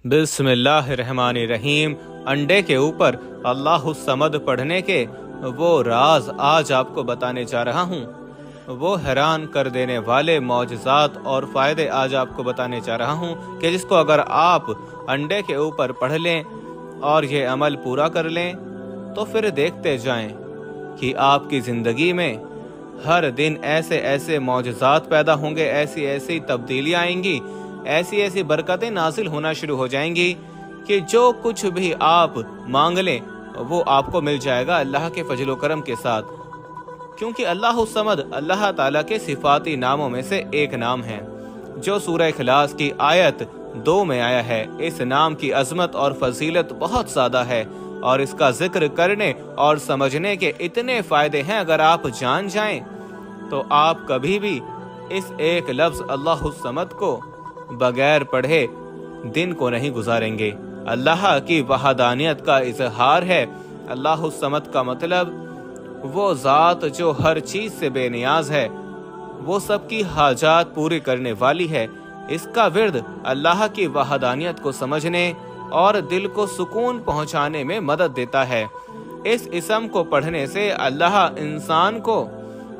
बिस्मिल्लाहिर्रहमानिर्रहीम। अंडे के ऊपर अल्लाहुस्समद पढ़ने के वो राज आज आपको बताने जा रहा हूँ। वो हैरान कर देने वाले मौजज़ात और फ़ायदे आज आपको बताने जा रहा हूँ कि जिसको अगर आप अंडे के ऊपर पढ़ लें और ये अमल पूरा कर लें तो फिर देखते जाएं कि आपकी ज़िंदगी में हर दिन ऐसे ऐसे मौजज़ात पैदा होंगे, ऐसी ऐसी तब्दीलियाँ आएंगी, ऐसी ऐसी बरकतें नाजिल होना शुरू हो जाएंगी कि जो कुछ भी आप मांग लें वो आपको मिल जाएगा अल्लाह के फजल व करम के साथ। क्योंकि अल्लाहुस्समद अल्लाह ताला के सिफाती नामों में से एक नाम है जो सूरह इखलास की आयत 2 में आया है। इस नाम की अजमत और फजीलत बहुत ज़्यादा है और इसका जिक्र करने और समझने के इतने फ़ायदे हैं, अगर आप जान जाएं तो आप कभी भी इस एक लफ्ज़ अल्लाहुस्समद को बगैर पढ़े दिन को नहीं गुजारेंगे। अल्लाह की वहदानियत का इजहार है। अल्लाहुस्समद का मतलब वो ज़ात जो हर चीज़ से बेनियाज है, वो सबकी हाजात पूरी करने वाली है। इसका विर्द अल्लाह की वहदानियत को समझने और दिल को सुकून पहुंचाने में मदद देता है। इस इसम को पढ़ने से अल्लाह इंसान को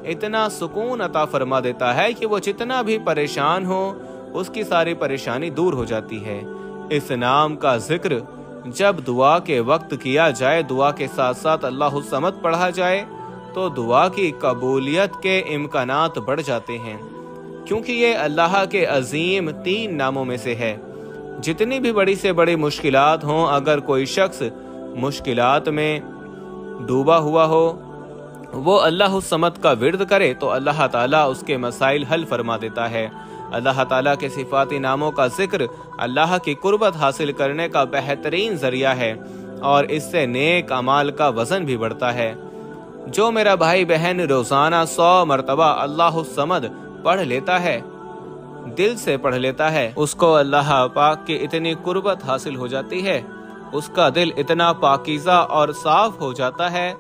इतना सुकून अता फरमा देता है कि वो जितना भी परेशान हो उसकी सारी परेशानी दूर हो जाती है। इस नाम का जिक्र जब दुआ के वक्त किया जाए, दुआ के साथ साथ अल्लाहुस्समद पढ़ा जाए तो दुआ की कबूलियत के इम्कानात बढ़ जाते हैं, क्योंकि ये अल्लाह के अजीम 3 नामों में से है। जितनी भी बड़ी से बड़ी मुश्किलात हों, अगर कोई शख्स मुश्किलात में डूबा हुआ हो, वो अल्लाहुस्समद का विर्द करे तो अल्लाह ताला उसके मसाइल हल फरमा देता है। अल्लाह ताला के सिफाती नामों का जिक्र अल्लाह की कुर्बत हासिल करने का बेहतरीन जरिया है और इससे नेक अमाल का वजन भी बढ़ता है। जो मेरा भाई बहन रोजाना 100 मरतबा अल्लाहुस्समद पढ़ लेता है, दिल से पढ़ लेता है, उसको अल्लाह पाक की इतनी कुर्बत हासिल हो जाती है, उसका दिल इतना पाकीज़ा और साफ हो जाता है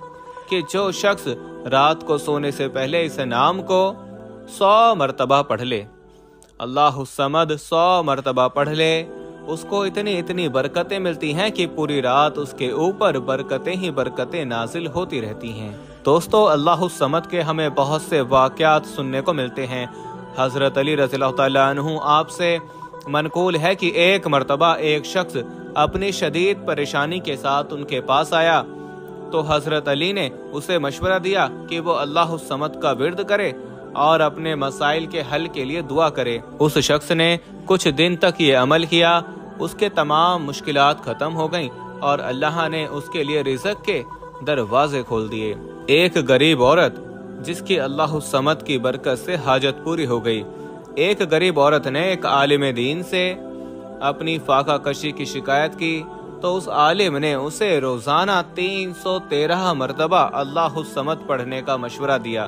कि जो शख्स रात को सोने से पहले इस नाम को 100 मरतबा पढ़ ले, अल्लाहुस्समद 100 मरतबा पढ़ ले, उसको इतनी इतनी बरकतें मिलती हैं कि पूरी रात उसके ऊपर बरकतें ही बरकतें नाजिल होती रहती हैं। दोस्तों, अल्लाहुस्समद के हमें बहुत से वाक़यात सुनने को मिलते हैं। हज़रत अली रज़ियल्लाहु ताला अन्हु आपसे मनकूल है कि एक मरतबा एक शख्स अपनी शदीद परेशानी के साथ उनके पास आया तो हज़रत अली ने उसे मशवरा दिया कि वो अल्लाहुस्समद का विर्द करे और अपने मसाइल के हल के लिए दुआ करे। उस शख्स ने कुछ दिन तक ये अमल किया, उसके तमाम मुश्किलात खत्म हो गईं और अल्लाह ने उसके लिए रिज़्क़ के दरवाजे खोल दिए। एक गरीब औरत जिसकी अल्लाहुस्समद की बरकत से हाजत पूरी हो गई। एक गरीब औरत ने एक आलिम दीन से अपनी फाका कशी की शिकायत की तो उस आलिम ने उसे रोजाना 313 मरतबा अल्लाहुस्समद पढ़ने का मशवरा दिया।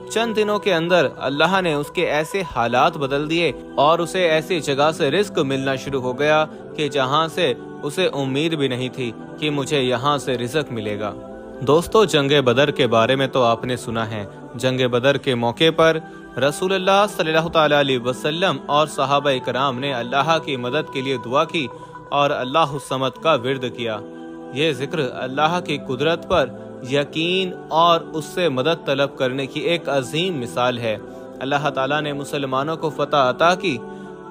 चंद दिनों के अंदर अल्लाह ने उसके ऐसे हालात बदल दिए और उसे ऐसी जगह से रिस्क मिलना शुरू हो गया कि जहां से उसे उम्मीद भी नहीं थी कि मुझे यहां से रिज़्क़ मिलेगा। दोस्तों, जंगे बदर के बारे में तो आपने सुना है। जंगे बदर के मौके पर रसूलुल्लाह सल्लल्लाहु अलैहि वसल्लम और सहाबा इकराम ने अल्लाह की मदद के लिए दुआ की और अल्लाहुस्समद का विर्द किया। ये जिक्र अल्लाह की कुदरत पर यकीन और उससे मदद तलब करने की एक अजीम मिसाल है। अल्लाह ताला ने मुसलमानों को फतह अता की,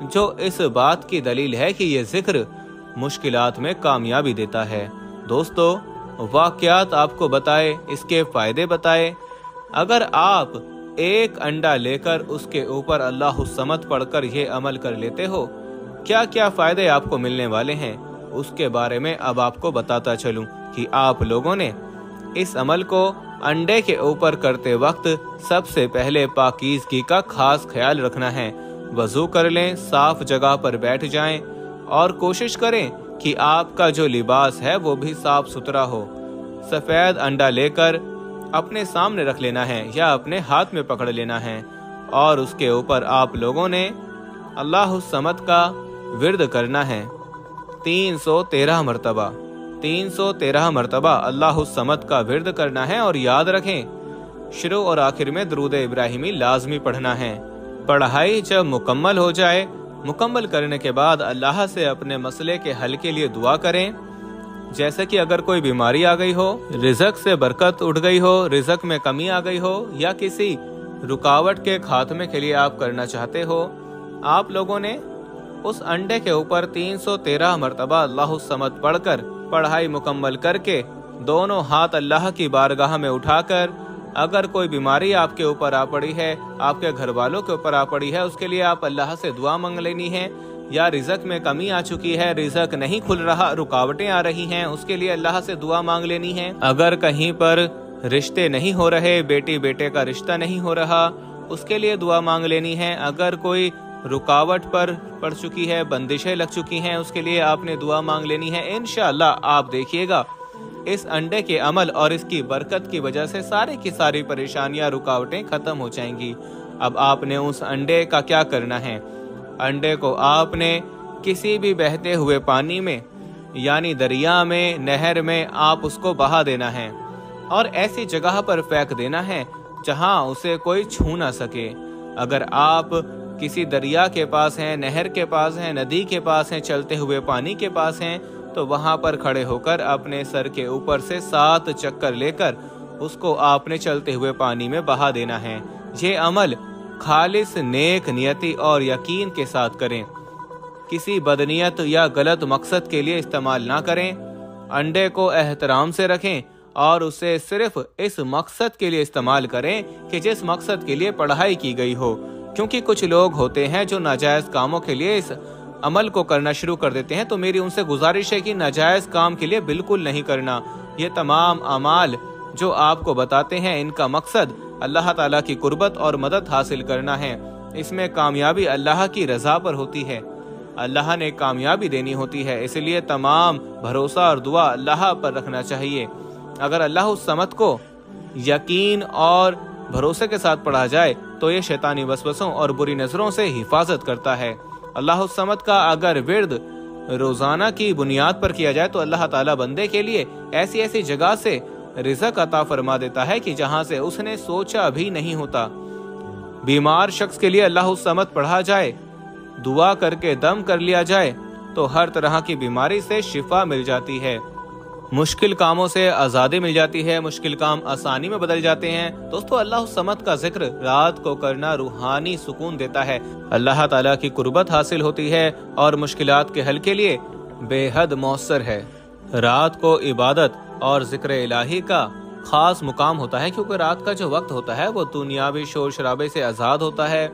जो इस बात की दलील है कि ये जिक्र मुश्किलात में कामयाबी देता है। दोस्तों, वाक़यात आपको बताए, इसके फ़ायदे बताए। अगर आप एक अंडा लेकर उसके ऊपर अल्लाहुस्समद पढ़कर ये अमल कर लेते हो, क्या क्या फ़ायदे आपको मिलने वाले हैं उसके बारे में अब आपको बताता चलूं कि आप लोगों ने इस अमल को अंडे के ऊपर करते वक्त सबसे पहले पाकीज़गी का खास ख्याल रखना है। वज़ू कर लें, साफ जगह पर बैठ जाएं और कोशिश करें कि आपका जो लिबास है वो भी साफ सुथरा हो। सफ़ेद अंडा लेकर अपने सामने रख लेना है या अपने हाथ में पकड़ लेना है और उसके ऊपर आप लोगों ने अल्लाहुस्समद का विर्द करना है 313 मरतबा। 313 मरतबा अल्लाहुस्समद का विर्द करना है और याद रखें, शुरू और आखिर में दुरूद इब्राहिमी लाजमी पढ़ना है। पढ़ाई जब मुकम्मल हो जाए मुकम्मल करने के बाद अल्लाह से अपने मसले के हल के लिए दुआ करें। जैसे कि अगर कोई बीमारी आ गई हो, रिज़्क से बरकत उठ गई हो, रिज़्क में कमी आ गई हो, या किसी रुकावट के खात्मे के लिए आप करना चाहते हो, आप लोगों ने उस अंडे के ऊपर 313 मरतबा अल्लाह समद पढ़कर पढ़ाई मुकम्मल करके दोनों हाथ अल्लाह की बारगाह में उठाकर, अगर कोई बीमारी आपके ऊपर आ पड़ी है, आपके घर वालों के ऊपर आ पड़ी है, उसके लिए आप अल्लाह से दुआ मांग लेनी है। या रिज़्क में कमी आ चुकी है, रिज़्क नहीं खुल रहा, रुकावटें आ रही हैं, उसके लिए अल्लाह से दुआ मांग लेनी है। अगर कहीं पर रिश्ते नहीं हो रहे, बेटी बेटे का रिश्ता नहीं हो रहा, उसके लिए दुआ मांग लेनी है। अगर कोई रुकावट पर पड़ चुकी है, बंदिशें लग चुकी हैं, उसके लिए आपने दुआ मांग लेनी है। इंशाअल्लाह आप देखिएगा इस अंडे के अमल और इसकी बरकत की वजह से सारी की सारी परेशानियां, रुकावटें खत्म हो जाएंगी। अब आपने उस अंडे का क्या करना है? अंडे को आपने किसी भी बहते हुए पानी में, यानी दरिया में, नहर में, आप उसको बहा देना है और ऐसी जगह पर फेंक देना है जहां उसे कोई छू ना सके। अगर आप किसी दरिया के पास हैं, नहर के पास हैं, नदी के पास हैं, चलते हुए पानी के पास हैं, तो वहां पर खड़े होकर अपने सर के ऊपर से 7 चक्कर लेकर उसको आपने चलते हुए पानी में बहा देना है। ये अमल खालिस नेक नियति और यकीन के साथ करें, किसी बदनीयत या गलत मकसद के लिए इस्तेमाल ना करें। अंडे को एहतराम से रखें और उसे सिर्फ इस मकसद के लिए इस्तेमाल करें कि जिस मकसद के लिए पढ़ाई की गई हो। क्योंकि कुछ लोग होते हैं जो नाजायज कामों के लिए इस अमल को करना शुरू कर देते हैं, तो मेरी उनसे गुजारिश है कि नाजायज काम के लिए बिल्कुल नहीं करना। ये तमाम अमाल जो आपको बताते हैं, इनका मकसद अल्लाह ताला की कुर्बत और मदद हासिल करना है। इसमें कामयाबी अल्लाह की रजा पर होती है, अल्लाह ने कामयाबी देनी होती है। इसलिए तमाम भरोसा और दुआ अल्लाह पर रखना चाहिए। अगर अल्लाह उस समत को यकीन और भरोसे के साथ पढ़ा जाए तो ये शैतानी वसवसों और बुरी नजरों से हिफाजत करता है। अल्लाह उस समत का अगर विर्द रोजाना की बुनियाद पर किया जाए तो अल्लाह ताला बंदे के लिए ऐसी ऐसी जगह से रिज़्क अता फरमा देता है कि जहां से उसने सोचा भी नहीं होता। बीमार शख्स के लिए अल्लाह उस समत पढ़ा जाए, दुआ करके दम कर लिया जाए तो हर तरह की बीमारी से शिफा मिल जाती है, मुश्किल कामों से आज़ादी मिल जाती है, मुश्किल काम आसानी में बदल जाते हैं। दोस्तों, अल्लाह समद का जिक्र रात को करना रूहानी सुकून देता है, अल्लाह ताला की कुर्बत हासिल होती है और मुश्किलात के हल के लिए बेहद मौसर है। रात को इबादत और जिक्र इलाही का खास मुकाम होता है, क्योंकि रात का जो वक्त होता है वो दुनियावी शोर शराबे से आज़ाद होता है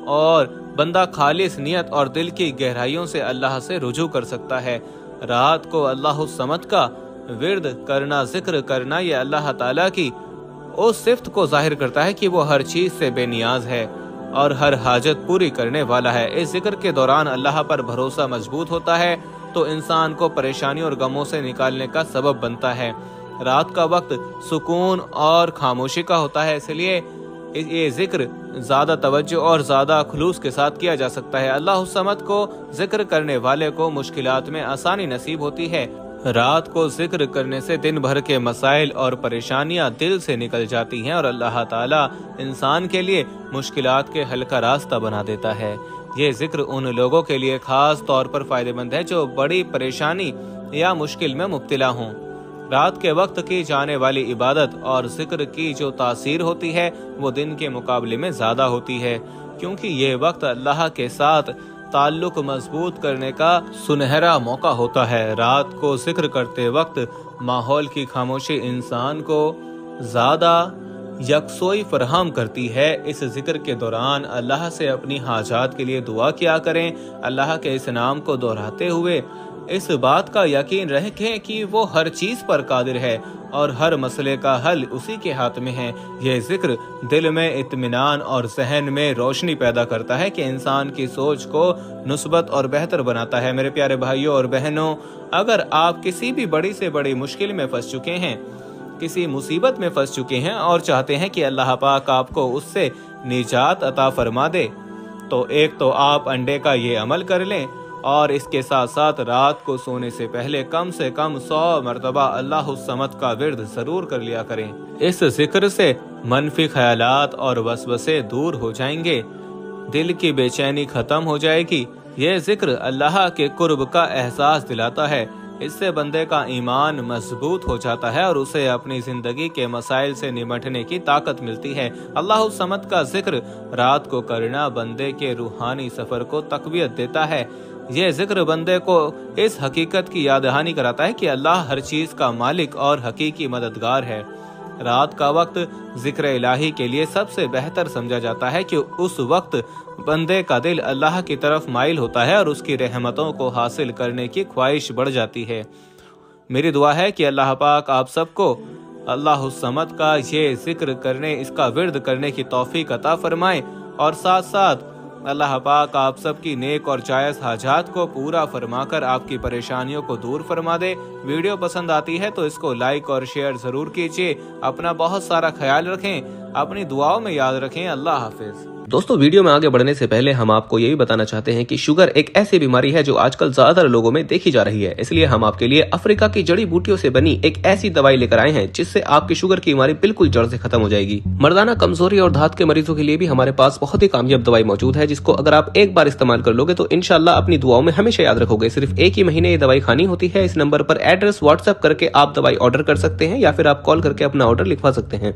और बंदा खालिस नियत और दिल की गहराइयों से अल्लाह से रुजू कर सकता है। रात को अल्लाह समद का विर्द करना, जिक्र करना, ये अल्लाह ताला की उस सिफ्त को जाहिर करता है कि वो हर चीज से बेनियाज है और हर हाजत पूरी करने वाला है। इस जिक्र के दौरान अल्लाह पर भरोसा मजबूत होता है तो इंसान को परेशानी और गमों से निकालने का सबब बनता है। रात का वक्त सुकून और खामोशी का होता है, इसलिए ये जिक्र ज्यादा तवज्जो और ज्यादा खुलूस के साथ किया जा सकता है। अल्लाह समद को जिक्र करने वाले को मुश्किलात में आसानी नसीब होती है। रात को जिक्र करने से दिन भर के मसाइल और परेशानियां दिल से निकल जाती हैं और अल्लाह ताला इंसान के लिए मुश्किलात के हल का रास्ता बना देता है। ये जिक्र उन लोगों के लिए खास तौर पर फायदेमंद है जो बड़ी परेशानी या मुश्किल में मुब्तला हों। रात के वक्त की जाने वाली इबादत और जिक्र की जो तासीर होती है वो दिन के मुकाबले में ज्यादा होती है, क्योंकि ये वक्त अल्लाह के साथ ताल्लुक मजबूत करने का सुनहरा मौका होता है। रात को जिक्र करते वक्त माहौल की खामोशी इंसान को ज्यादा यकसोई फराहम करती है। इस जिक्र के दौरान अल्लाह से अपनी हाजात के लिए दुआ किया करें। अल्लाह के इस नाम को दोहराते हुए इस बात का यकीन रखें कि वो हर चीज पर कादिर है और हर मसले का हल उसी के हाथ में है। यह जिक्र दिल में इत्मीनान और जहन में रोशनी पैदा करता है कि इंसान की सोच को नुस्बत और बेहतर बनाता है। मेरे प्यारे भाइयों और बहनों, अगर आप किसी भी बड़ी से बड़ी मुश्किल में फंस चुके हैं, किसी मुसीबत में फंस चुके हैं और चाहते हैं कि अल्लाह पाक आपको उससे निजात अता फरमा दे, तो एक तो आप अंडे का ये अमल कर लें और इसके साथ साथ रात को सोने से कम 100 मरतबा अल्लाह समद का विर्द जरूर कर लिया करें। इस जिक्र से मनफी ख्यालात और वसवसे दूर हो जाएंगे, दिल की बेचैनी खत्म हो जाएगी, یہ ذکر اللہ کے قرب کا احساس دلاتا ہے، اس سے بندے کا ایمان مضبوط ہو جاتا ہے اور اسے اپنی زندگی کے مسائل سے نمٹنے کی طاقت ملتی ہے۔ اللہ الصمد کا ذکر رات کو کرنا بندے کے روحانی سفر کو تقویت دیتا ہے۔ یہ ذکر بندے کو اس حقیقت کی یاد دہانی کراتا ہے کہ اللہ ہر چیز کا مالک اور حقیقی مددگار ہے۔ رات کا وقت ذکر الہی کے لیے سب سے بہتر سمجھا جاتا ہے کہ اس وقت بندے کا دل اللہ کی طرف مائل ہوتا ہے اور اس کی رحمتوں کو حاصل کرنے کی خواہش بڑھ جاتی ہے۔ میری دعا ہے کہ اللہ پاک آپ سب کو اللہ الصمد کا یہ ذکر کرنے، اس کا ورد کرنے کی توفیق عطا فرمائے، اور ساتھ ساتھ اللہ پاک آپ سب کی نیک اور جائز حاجات کو پورا فرما کر آپ کی پریشانیوں کو دور فرما دے۔ ویڈیو پسند آتی ہے تو اس کو لائک اور شیئر ضرور کیجیے۔ اپنا بہت سارا خیال رکھیں، اپنی دعاؤں میں یاد رکھیں۔ اللہ حافظ۔ دوستو، ویڈیو میں آگے بڑھنے سے پہلے ہم آپ کو یہی بتانا چاہتے ہیں کہ شوگر ایک ایسی بیماری ہے جو آج کل زیادہ تر لوگوں میں دیکھی جا رہی ہے، اس لیے ہم آپ کے لیے افریقہ کی جڑی بوٹیوں سے بنی ایک ایسی دوائی لے کر آئے ہیں جس سے آپ کی شوگر کی بیماری بالکل جڑ سے ختم ہو جائے گی۔ مردانہ کمزوری اور دھات کے مریضوں کے لیے بھی ہمارے پاس بہت ہی کامیاب دوائی موجود ہے، جس کو اگر آپ ایک بار استعمال کر لو گے تو انشاءاللہ اپنی دعاؤں میں ہمیشہ یاد رکھو گے۔ صرف ایک ہی مہینے یہ دوائی کھانی ہوتی ہے۔ اس نمبر پر ایڈریس واٹس ایپ کر کے آپ دوائی آرڈر کر سکتے ہیں یا پھر آپ کال کر کے اپنا آرڈر لکھوا سکتے ہیں۔